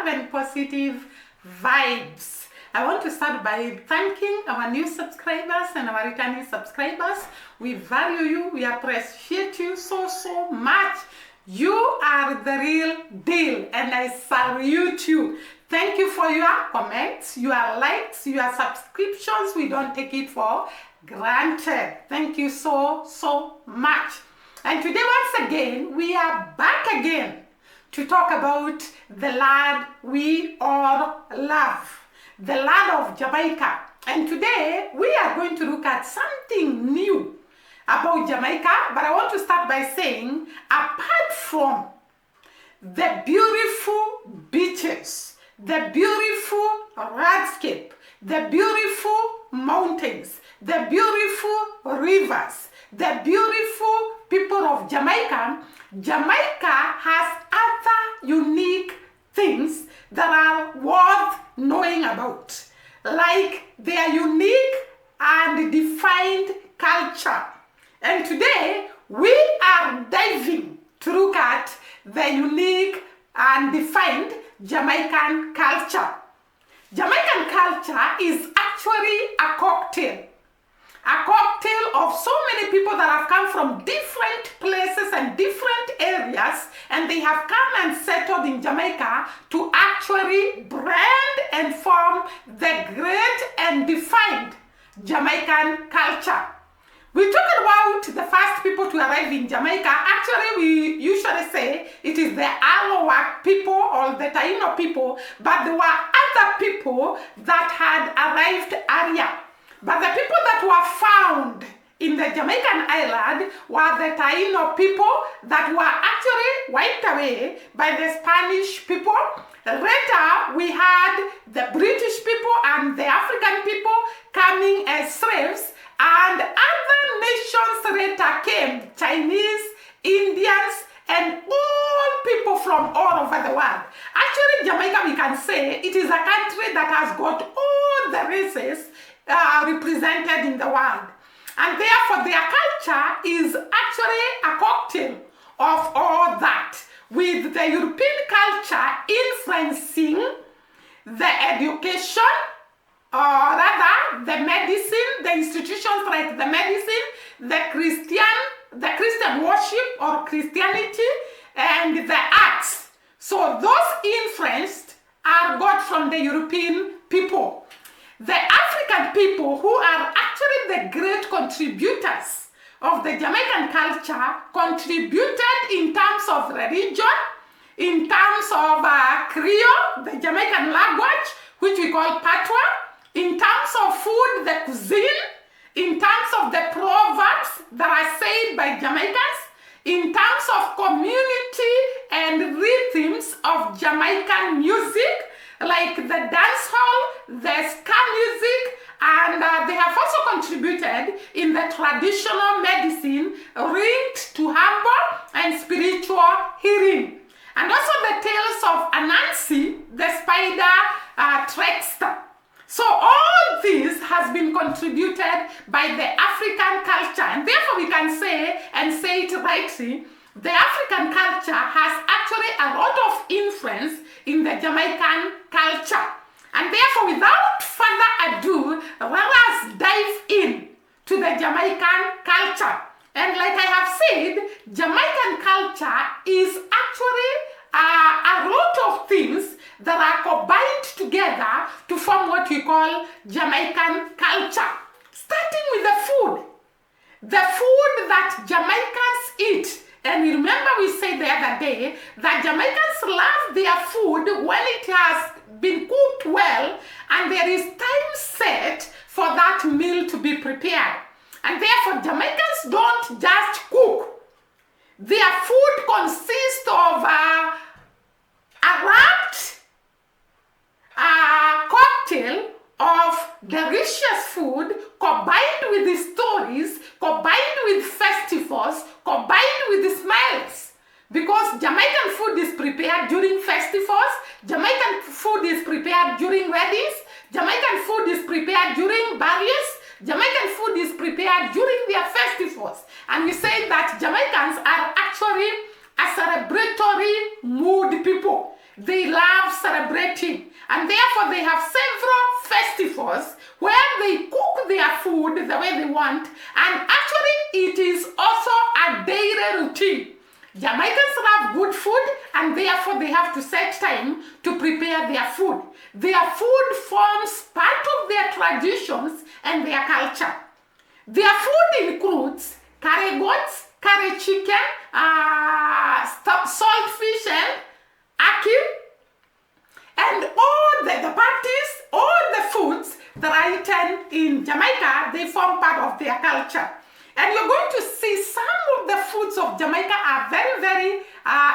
love and positive vibes. I want to start by thanking our new subscribers and our returning subscribers. We value you. We appreciate you so much. You are the real deal, and I salute you. Thank you for your comments, your likes, your subscriptions. We don't take it for granted. Thank you so much. And today, once again, we are back again to talk about the land we all love, the land of Jamaica. And today, we are going to look at something new about Jamaica, but I want to start by saying, apart from the beautiful beaches, the beautiful landscape, the beautiful mountains, the beautiful rivers, the beautiful people of Jamaica, Jamaica has other unique things that are worth knowing about, like their unique and defined culture. And today, we are diving to look at the unique and defined Jamaican culture. Jamaican culture is actually a cocktail of so many people that have come from different places and different areas, and they have come and settled in Jamaica to actually brand and form the great and defined Jamaican culture. We talk about the first people to arrive in Jamaica. Actually, we usually say it is the Arawak people or the Taino people, but there were other people that had arrived earlier. But the people that were found in the Jamaican island were the Taino people that were actually wiped away by the Spanish people. Later, we had the British people and the African people coming as slaves, and other nations later came, Chinese, Indians, and all people from all over the world. Actually, Jamaica, we can say, it is a country that has got all the races represented in the world. And therefore, their culture is actually a cocktail of all that, with the European culture influencing the education, or rather the medicine, the institutions like the medicine, the Christian worship or Christianity, and the arts. So those influenced are got from the European people. The African people, who are actually the great contributors of the Jamaican culture, contributed in terms of religion, in terms of Creole, the Jamaican language, which we call patois, in terms of food, the cuisine, in terms of the proverbs that are said by Jamaicans, in terms of community and rhythms of Jamaican music, like the dancehall, the ska music, and they have also contributed in the traditional medicine linked to herbal and spiritual healing. And also the tales of Anansi, the spider trickster. So all this has been contributed by the African culture, and therefore we can say, and say it rightly, the African culture has actually a lot of influence in the Jamaican culture. And therefore, without further ado, let us dive in to the Jamaican culture. And like I have said, Jamaican culture is actually a lot of things that are combined together to form what we call Jamaican culture. Starting with the food. The food that Jamaicans eat. And remember we said the other day that Jamaicans love their food when it has been cooked well and there is time set for that meal to be prepared. And therefore Jamaicans don't just cook. Their food consists of a wrapped cocktail of delicious food combined with the stories, combined with festivals, combined with the smiles. Because Jamaican food is prepared during festivals, Jamaican food is prepared during weddings, Jamaican food is prepared during burials, Jamaican food is prepared during their festivals. And we say that Jamaicans are actually a celebratory mood people. They love celebrating, and therefore they have several festivals where they cook their food the way they want, and actually it is also a daily routine. Jamaicans love good food, and therefore they have to set time to prepare their food. Their food forms part of their traditions and their culture. Their food includes curry goats, curry chicken, salt fish, and ackee, and all the parties, all the foods that are eaten in Jamaica, they form part of their culture. And you're going to see some of the foods of Jamaica are very, very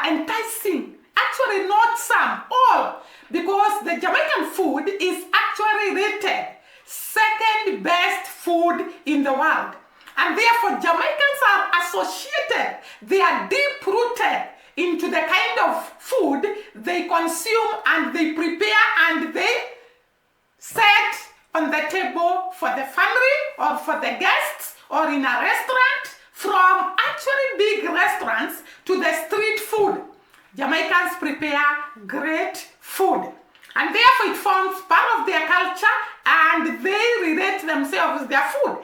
enticing. Actually, not some, all. Because the Jamaican food is actually rated second best food in the world. And therefore, Jamaicans are associated, they are deep-rooted into the kind of food they consume and they prepare and they set on the table for the family or for the guests, or in a restaurant, from actually big restaurants to the street food. Jamaicans prepare great food, and therefore it forms part of their culture, and they relate themselves their food.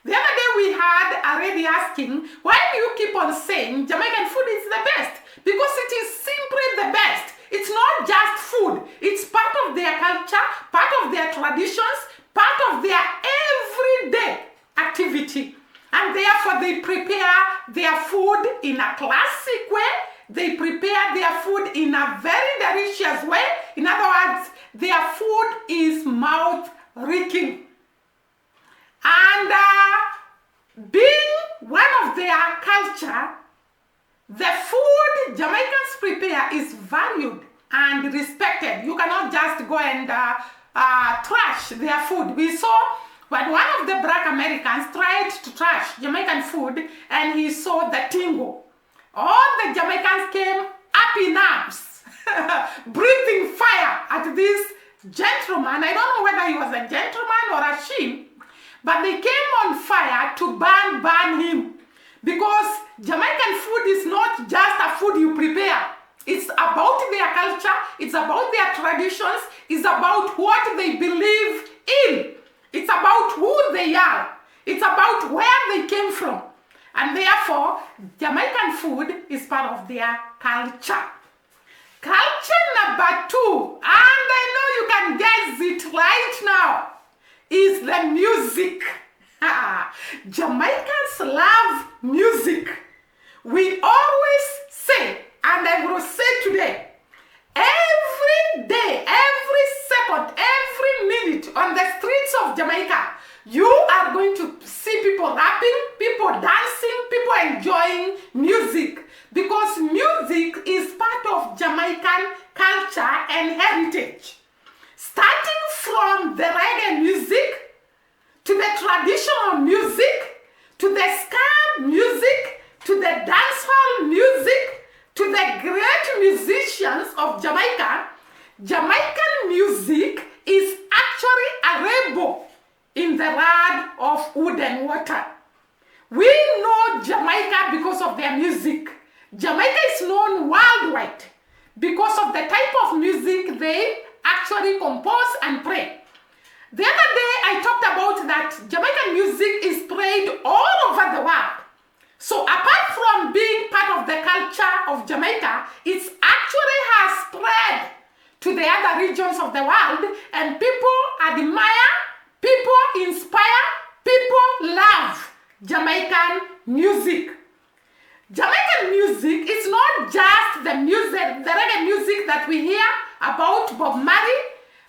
The other day we had a lady asking, why do you keep on saying Jamaican food is the best? Because it is simply the best. It's not just food. It's part of their culture, part of their traditions, part of their everyday activity. And therefore they prepare their food in a classic way. They prepare their food in a very delicious way. In other words, their food is mouth-reeking. And being one of their culture, the food Jamaicans prepare is valued and respected. You cannot just go and trash their food. We saw when one of the black Americans tried to trash Jamaican food and he saw the tingle. All the Jamaicans came up in arms, breathing fire at this gentleman. I don't know whether he was a gentleman or a she, but they came on fire to burn him. Because Jamaican food is not just a food you prepare. It's about their culture, it's about their traditions, it's about what they believe in. It's about who they are. It's about where they came from. And therefore, Jamaican food is part of their culture. Culture number 2, and I know you can guess it right now, is the music. Jamaicans love music. We always say, and I will say today, every day, every second, every minute on the streets of Jamaica, you are going to see people rapping, people dancing, people enjoying music, because music is part of Jamaican culture and heritage. Starting from the reggae music, to the traditional music, to the ska music, to the dancehall music, to the great musicians of Jamaica, Jamaican music is actually a rainbow in the world of wood and water. We know Jamaica because of their music. Jamaica is known worldwide because of the type of music they actually compose and play. The other day I talked about that Jamaican music is played all over the world. So apart from being part of the culture of Jamaica, it actually has spread to the other regions of the world, and people admire, people inspire, people love Jamaican music. Jamaican music is not just the music, the reggae music that we hear about Bob Marley,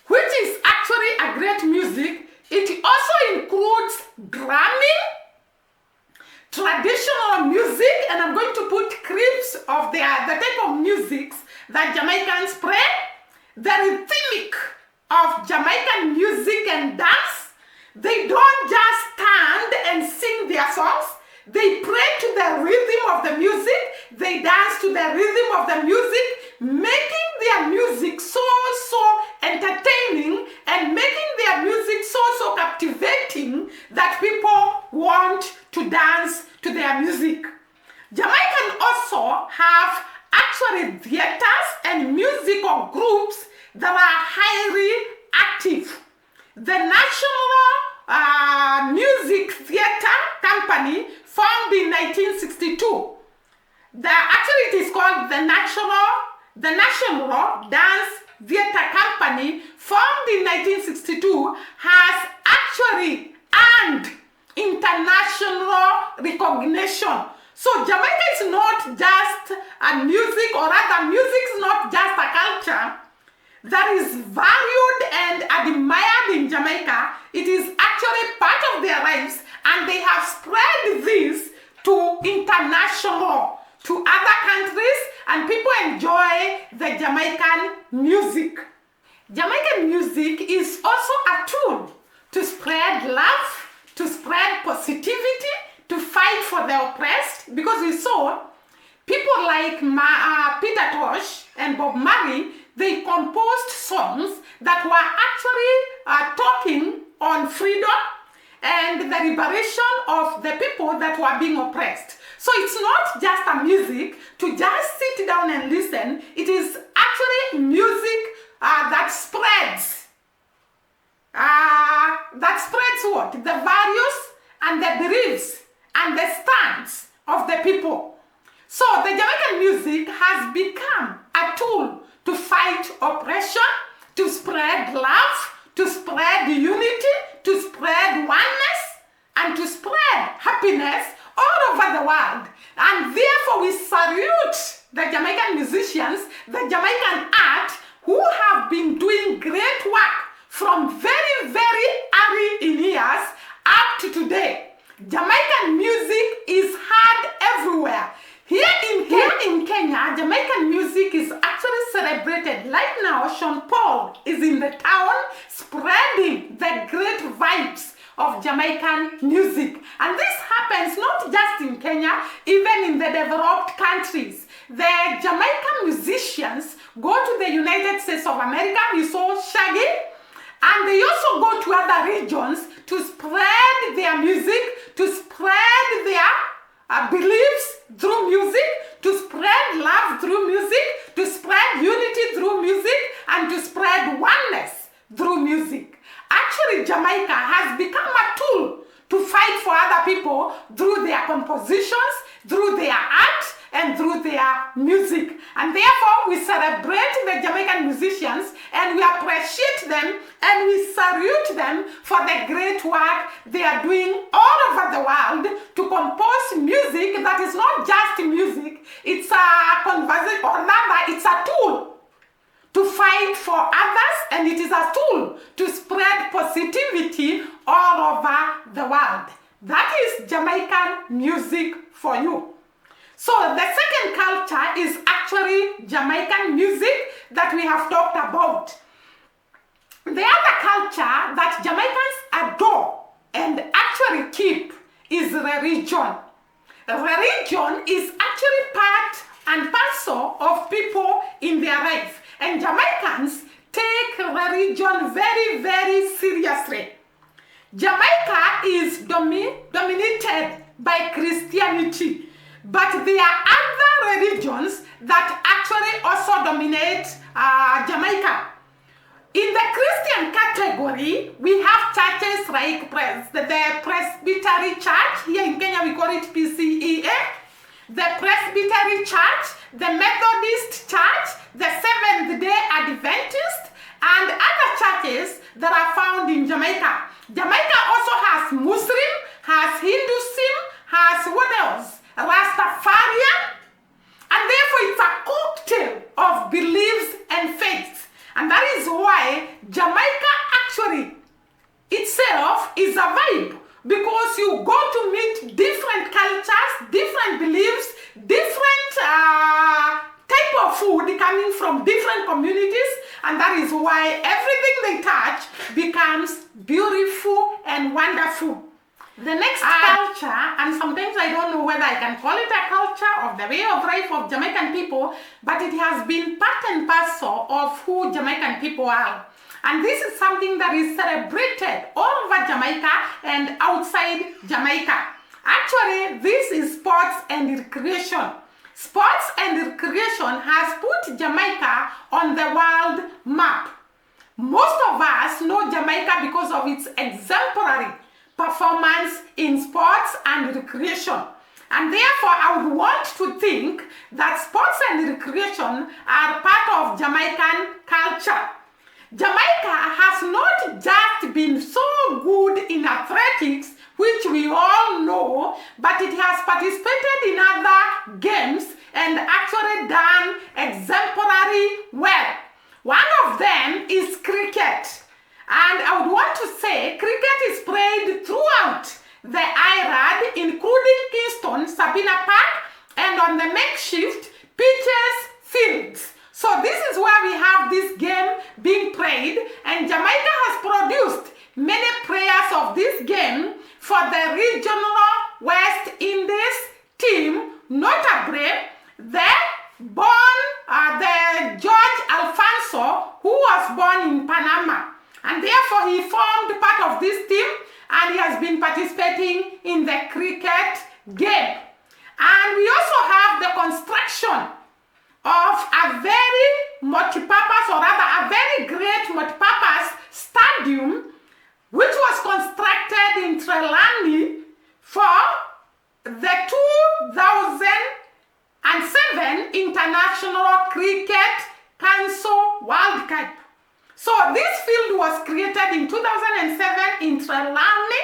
which is actually a great music. It also includes drumming, traditional music, and I'm going to put clips of the type of music that Jamaicans play, the rhythmic of Jamaican music and dance. They don't just stand and sing their songs. They play to the rhythm of the music. They dance to the rhythm of the music, making their music so entertaining and making their music so captivating that people want to dance to their music. Jamaican also have actually theaters and musical groups the National Music Theatre Company, formed in 1962. Actually, it is called the National Dance Theatre Company, formed in 1962, has actually earned international recognition. So Jamaica is not just a music, or rather music is not just a culture that is valued and admired in Jamaica. It is actually part of their lives, and they have spread this to international, to other countries, and people enjoy the Jamaican music. Jamaican music is also a tool to spread love, to spread positivity, to fight for the oppressed, because we saw people like Peter Tosh and Bob Marley, they composed songs that were actually talking on freedom and the liberation of the people that were being oppressed. So it's not just a music to just sit down and listen. It is actually music that spreads. That spreads what? The values and the beliefs and the stance of the people. So the Jamaican music has become a tool to fight oppression, to spread love, to spread unity, to spread oneness, and to spread happiness all over the world. And therefore we salute the Jamaican musicians, the Jamaican art, who have been doing great work from very, very early in years up to today. Jamaican music is heard everywhere. Here in Kenya, Jamaican music is actually celebrated. Like now, Sean Paul is in the town spreading the great vibes of Jamaican music. And this happens not just in Kenya, even in the developed countries. The Jamaican musicians go to the United States of America. We saw Shaggy. And they also go to other regions to spread their music, to spread their beliefs through music, to spread love through music, to spread unity through music, and to spread oneness through music. Actually, Jamaica has become a tool to fight for other people through their compositions, through their art, and through their music. And therefore, we celebrate the Jamaican musicians, and we appreciate them, and we salute them for the great work they are doing all over the world to compose music that is not just music, it's a conversation, or rather, it's a tool to fight for others, and it is a tool to spread positivity all over the world. That is Jamaican music for you. So the second culture is actually Jamaican music that we have talked about. The other culture that Jamaicans adore and actually keep is religion. Religion is actually part and parcel of people in their life. And Jamaicans take religion very, very seriously. Jamaica is dominated by Christianity, but there are other religions that actually also dominate Jamaica. In the Christian category, we have churches like the Presbytery Church. Here in Kenya, we call it PCEA. The Presbytery Church, the Methodist Church, the Seventh-day Adventist, and other churches that are found in Jamaica. Jamaica also has Muslim, has Hinduism, has what else? Rastafarian, and therefore it's a cocktail of beliefs and faiths. And that is why Jamaica actually itself is a vibe, because you go to meet different cultures, different beliefs, different type of food coming from different communities, and that is why everything they touch becomes beautiful and wonderful. The next culture, and sometimes I don't know whether I can call it a culture of the way of life of Jamaican people, but it has been part and parcel of who Jamaican people are. And this is something that is celebrated all over Jamaica and outside Jamaica. Actually, this is sports and recreation. Sports and recreation has put Jamaica on the world map. Most of us know Jamaica because of its exemplary performance in sports and recreation. And therefore, I would want to think that sports and recreation are part of Jamaican culture. Jamaica has not just been so good in athletics, which we all know, but it has participated in other games and actually done exemplary well. One of them is cricket. And I would want to say cricket is played throughout the island, including Kingston, Sabina Park, and on the makeshift pitches fields. So this is where we have this game being played, and Jamaica has produced many players of this game for the regional West Indies team, notably the George Alfonso, who was born in Panama. And therefore he formed part of this team, and he has been participating in the cricket game. And we also have the construction of a very multi-purpose, or rather a very great multi-purpose stadium, which was constructed in Trelawny for the 2007 International Cricket Council World Cup. So this field was created in 2007 in Culinary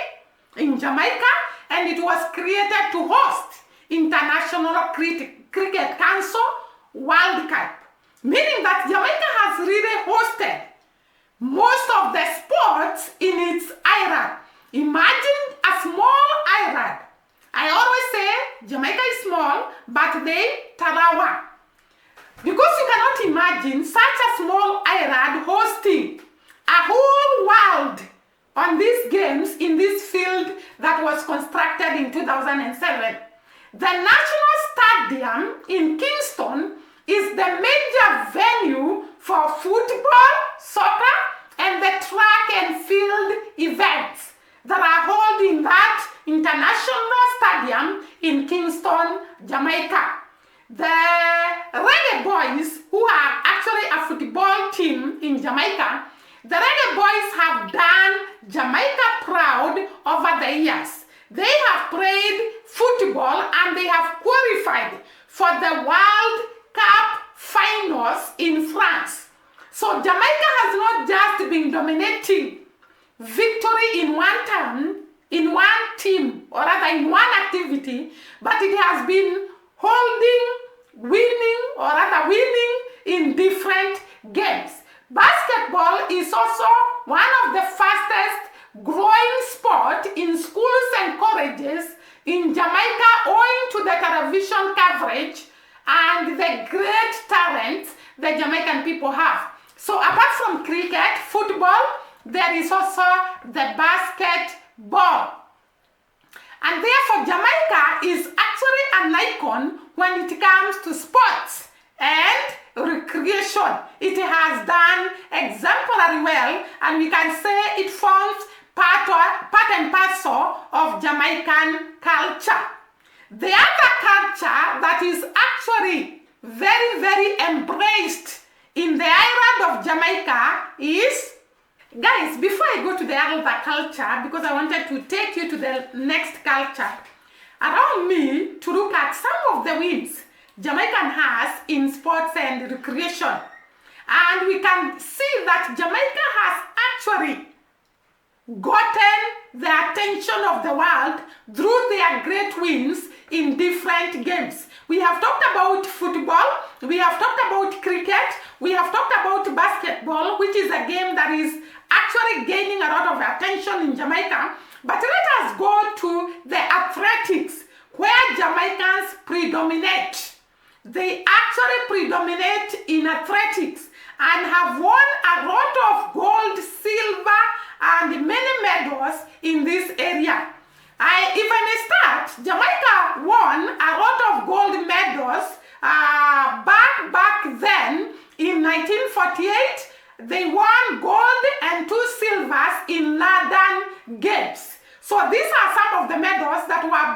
in Jamaica, and it was created to host International Cricket Council World Cup, meaning that Jamaica has really hosted most of the sports in its island. Imagine a small island. I always say Jamaica is small, but they tarawa. Because you cannot imagine such a small island hosting a whole world on these games in this field that was constructed in 2007. The National Stadium in Kingston is the major venue for football, soccer, and the track and field events that are held in that international stadium in Kingston, Jamaica. The Reggae Boys, who are actually a football team in Jamaica, the Reggae Boys have done Jamaica proud over the years. They have played football and they have qualified for the World Cup finals in France. So Jamaica has not just been dominating victory in one term, in one team, or rather in one activity, but it has been winning in different games. Basketball is also one of the fastest growing sport in schools and colleges in Jamaica, owing to the television coverage and the great talent the Jamaican people have. So apart from cricket, football, there is also the basketball. And therefore, Jamaica is actually an icon when it comes to sports and recreation. It has done exemplary well, and we can say it forms part and parcel of Jamaican culture. The other culture that is actually very, very embraced in the island of Jamaica is, guys, before I go to the other culture, because I wanted to take you to the next culture, allow me to look at some of the wins Jamaican has in sports and recreation. And we can see that Jamaica has actually gotten the attention of the world through their great wins in different games. We have talked about football, we have talked about cricket, we have talked about basketball, which is a game that is actually gaining a lot of attention in Jamaica. But let us go to the athletics, where Jamaicans predominate. They actually predominate in athletics and have won a lot of gold, silver, and many medals in this area. If I may start, Jamaica won a lot of gold medals back then in 1948. They won gold and 2 silvers in London Games. So these are some of the medals that were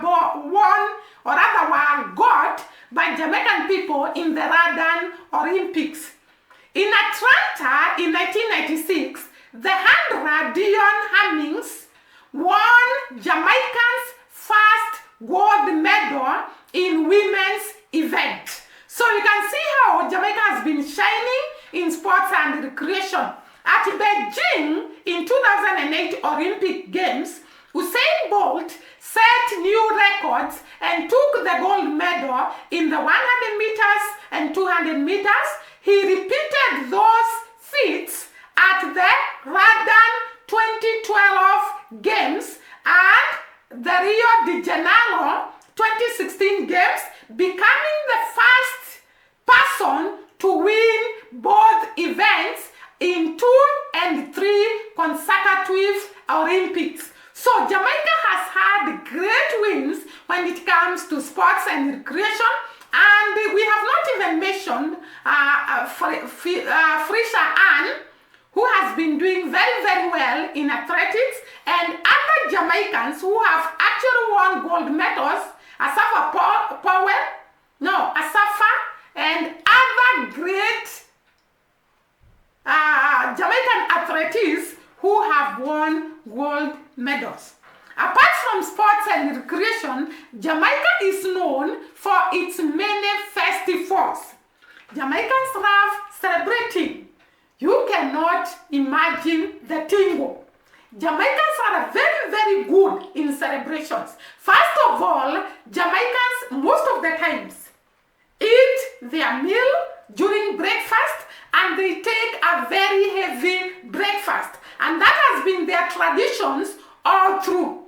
won, or rather were got by Jamaican people in the London Olympics. In Atlanta in 1996, the Handra Dion Cummings won Jamaica's first gold medal in women's event. So you can see how Jamaica has been shining in sports and recreation. At Beijing in 2008 Olympic Games, Usain Bolt set new records and took the gold medal in the 100 meters and 200 meters. He repeated those feats at the London 2012 Games and the Rio de Janeiro 2016 Games, becoming the first person to win both events in 2 and 3 consecutive Olympics. So Jamaica has had great wins when it comes to sports and recreation, and we have not even mentioned Frisha Ann, who has been doing very, very well in athletics, and other Jamaicans who have actually won gold medals, Asafa Asafa, and other great Jamaican athletes who have won gold medals. Apart from sports and recreation, Jamaica is known for its many festivals. Jamaicans love celebrating. You cannot imagine the tingle. Jamaicans are very, very good in celebrations. First of all, Jamaicans most of the times eat their meal during breakfast, and they take a very heavy breakfast. And that has been their traditions all through.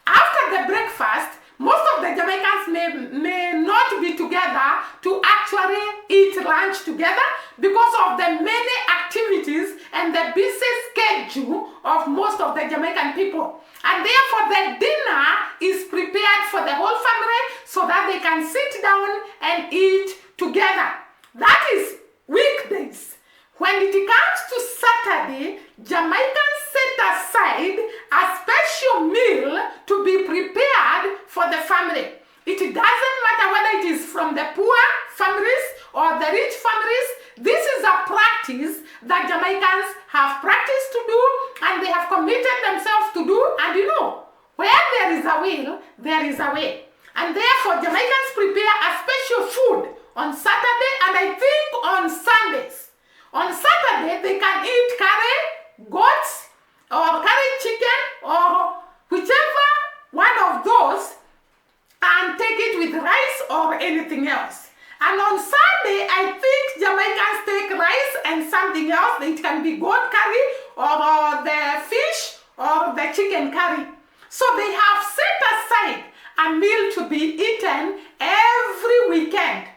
After the breakfast, most of the Jamaicans may not be together to actually eat lunch together because of the many activities and the busy schedule of most of the Jamaican people. And therefore the dinner is prepared for the whole family so that they can sit down and eat together. That is weekdays. When it comes to Saturday, Jamaicans set aside a special meal to be prepared for the family. It doesn't matter whether it is from the poor families or the rich families. This is a practice that Jamaicans have practiced to do, and they have committed themselves to do. And you know, where there is a will, there is a way. And therefore, Jamaicans prepare a special food on Saturday, and I think on Sundays. On Saturday, they can eat curry, goats, or curry chicken, or whichever one of those, and take it with rice or anything else. And on Sunday, I think Jamaicans take rice and something else. It can be goat curry, or the fish, or the chicken curry. So they have set aside a meal to be eaten every weekend,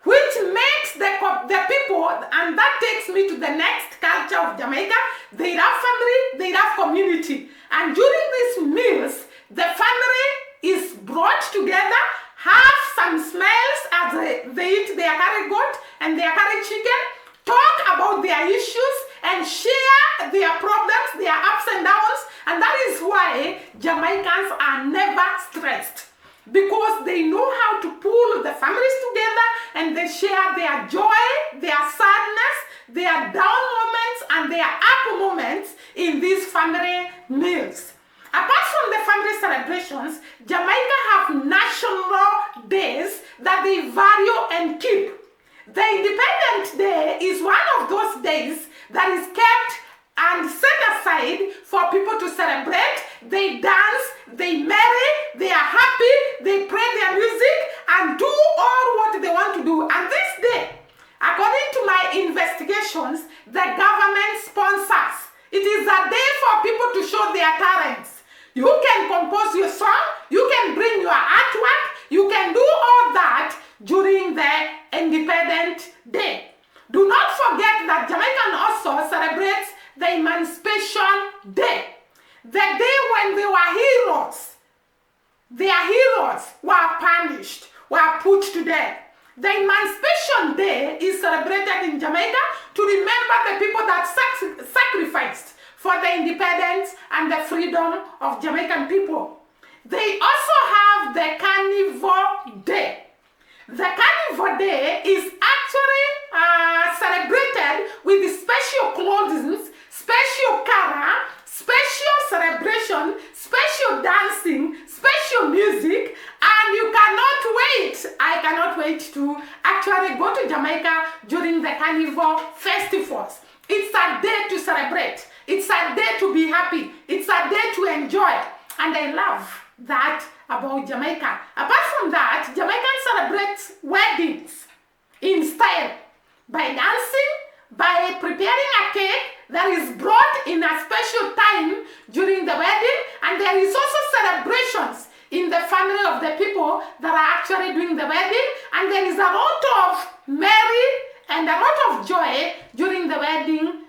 which makes the people, and that takes me to the next culture of Jamaica. They love family, they love community. And during these meals, the family is brought together, have some smiles as they eat their curry goat and their curry chicken, talk about their issues, and share their problems, their ups and downs. And that is why Jamaicans are never stressed, because they know how to pull the families together, and they share their joy, their sadness, their down moments, and their up moments in these family meals. Apart from the family celebrations, Jamaica have national days that they value and keep. The Independence Day is one of those days that is kept and set aside for people to celebrate. They dance, they marry, they are happy, they play their music, and do all what they want to do. And this day, according to my investigations, the government sponsors. It is a day for people to show their talents. You can compose your song, you can bring your artwork, you can do all that during the Independence Day. Do not forget that Jamaican also celebrates the Emancipation Day, the day when they were heroes. Their heroes were punished, were put to death. The Emancipation Day is celebrated in Jamaica to remember the people that sacrificed for the independence and the freedom of Jamaican people. They also have the Carnival Day. The Carnival Day is actually actually celebrated with special clothes, special color, special celebration, special dancing, special music, and you cannot wait. I cannot wait to actually go to Jamaica during the Carnival festivals. It's a day to celebrate. It's a day to be happy. It's a day to enjoy. And I love that about Jamaica. Apart from that, Jamaicans celebrate weddings in style by dancing, by preparing a cake that is brought in a special time during the wedding, and there is also celebrations in the family of the people that are actually doing the wedding, and there is a lot of merry and a lot of joy during the wedding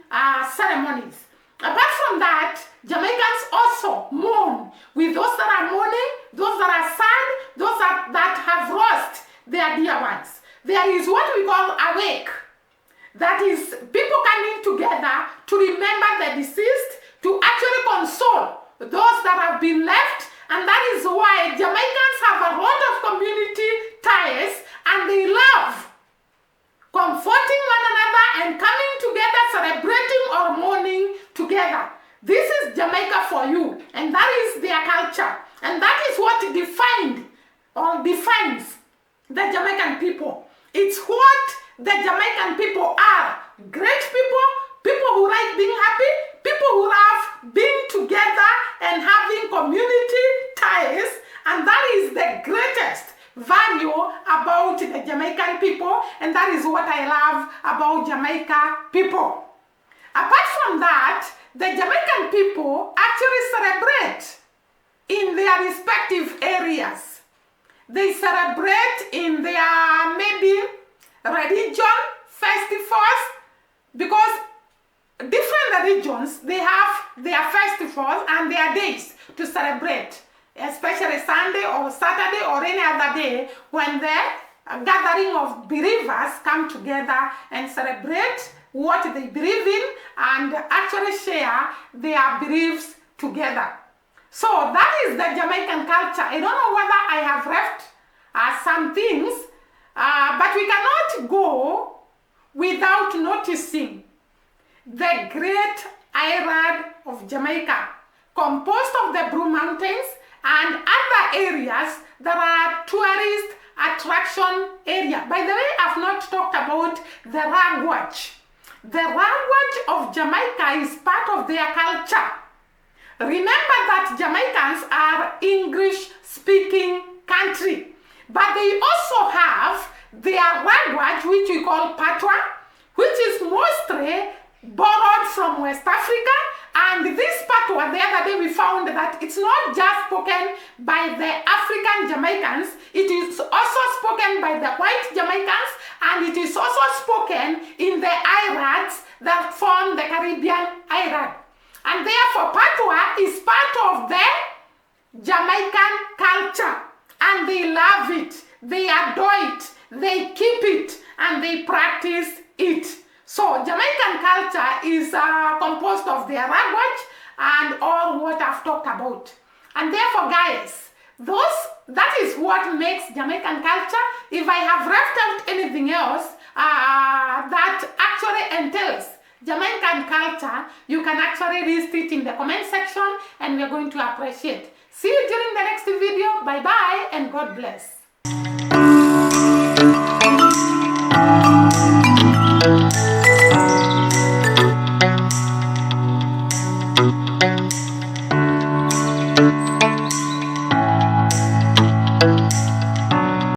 ceremonies. Apart from that, Jamaicans also mourn with those that are mourning, those that are sad, those that have lost their dear ones. There is what we call awake. That is people coming together to remember the deceased, to actually console those that have been left, and that is why Jamaicans have a lot of community ties, and they love comforting one another and coming together, celebrating or mourning together. This is Jamaica for you, and that is their culture, and that is what defined or defines the Jamaican people. It's what the Jamaican people are. Great people, people who like being happy, people who love being together and having community ties, and that is the greatest value about the Jamaican people, and that is what I love about Jamaica people. Apart from that, the Jamaican people actually celebrate in their respective areas. They celebrate in their maybe religion festivals, because different religions, they have their festivals and their days to celebrate, especially Sunday or Saturday or any other day when the gathering of believers come together and celebrate what they believe in and actually share their beliefs together. So that is the Jamaican culture. I don't know whether I have left some things, but we cannot go without noticing the great island of Jamaica, composed of the Blue Mountains and other areas that are tourist attraction area. By the way, I've not talked about the language. The language of Jamaica is part of their culture. Remember that Jamaicans are English-speaking country, but they also have their language, which we call Patois, which is mostly borrowed from West Africa. And this Patois, the other day we found that it's not just spoken by the African Jamaicans, it is also spoken by the white Jamaicans, and it is also spoken in the islands that form the Caribbean island. And therefore, Patois is part of the Jamaican culture, and they love it, they adore it, they keep it, and they practice it. So Jamaican culture is composed of their language and all what I've talked about. And therefore, guys, that is what makes Jamaican culture. If I have left out anything else that actually entails Jamaican culture, you can actually list it in the comment section, and we're going to appreciate. See you during the next video. Bye-bye, and God bless.